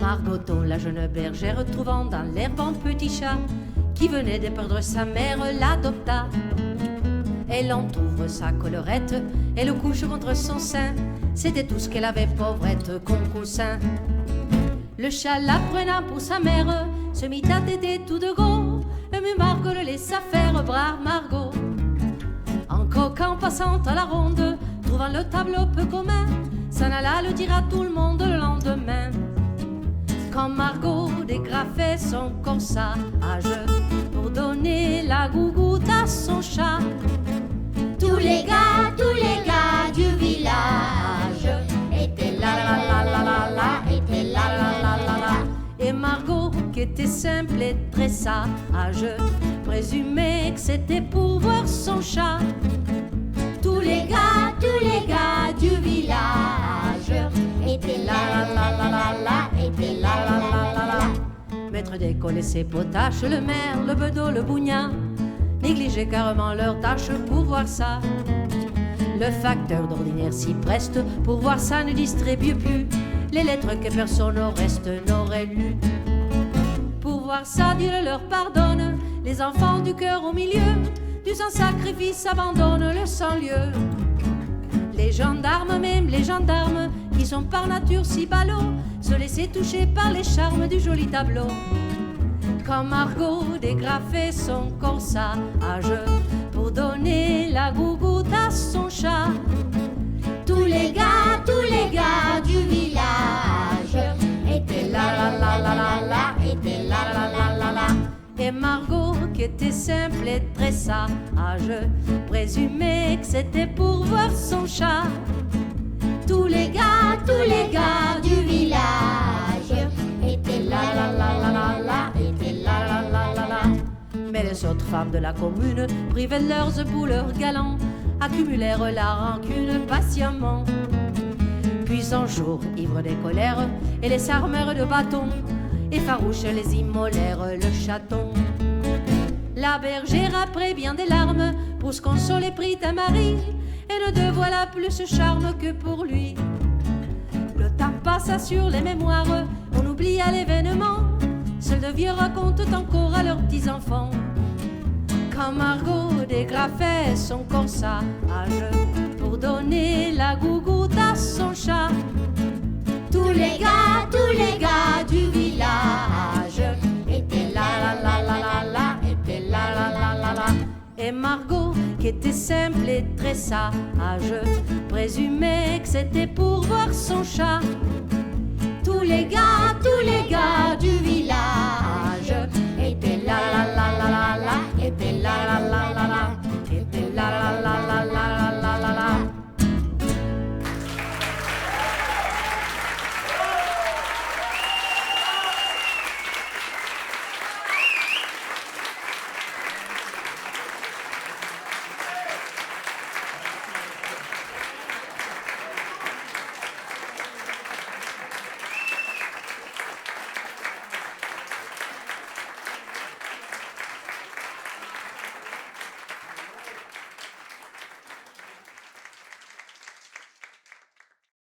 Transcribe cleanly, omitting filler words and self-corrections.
Margoton, la jeune bergère, trouvant dans l'herbe un petit chat qui venait de perdre sa mère, l'adopta. Elle entr'ouvre sa collerette et le couche contre son sein. C'était tout ce qu'elle avait, pauvrette, comme coussin. Le chat, la prenant pour sa mère, se mit à téter tout de go. Mais Margot le laissa faire, brave Margot. En croquant, passant à la ronde, trouvant le tableau peu commun, s'en alla le dire à tout le monde le lendemain. Quand Margot dégrafait son corsage pour donner la gougoute à son chat, tous les gars du village étaient là, la la la la la, étaient là, la la la la. Et Margot, qui était simple et très sage, présumait que c'était pour voir son chat. Tous les gars du village étaient là, la la la la la, étaient là, la la la la. Maître d'école et ses potaches, le maire, le bedeau, le bougnat, négligeaient carrément leurs tâches pour voir ça. Le facteur d'ordinaire s'y preste, pour voir ça ne distribue plus les lettres que personne au reste n'aurait lues. Pour voir ça, Dieu leur pardonne, les enfants du cœur au milieu du sans sacrifice abandonnent le sans-lieu. Les gendarmes, même les gendarmes, qui sont par nature si ballots, se laissaient toucher par les charmes du joli tableau. Quand Margot dégrafait son corsage pour donner la gougoute à son chat, tous les gars du village étaient là, la la la la la, étaient là, la la la la. Et Margot, qui était simple et très sage, présumait que c'était pour voir son chat. Tous les gars du village étaient là, la la la la la, étaient là, la la la la. Mais les autres femmes de la commune, privées de leurs épouses, leurs galants, accumulèrent la rancune patiemment. Puis un jour, ivres des colères, et les armèrent de bâtons, et farouches les immolèrent le chaton. La bergère, après bien des larmes, pour se consoler prit un mari, et ne deux voilà plus ce charme que pour lui. Le temps passa sur les mémoires, on oublia l'événement, seuls de vieux racontent encore à leurs petits-enfants. Quand Margot dégrafait son corsage pour donner la gougoute à son chat, tous les gars du village étaient là, la la la la la, étaient là, la la la la. Et Margot, qui était simple et très sage, présumait que c'était pour voir son chat. Tous les gars du village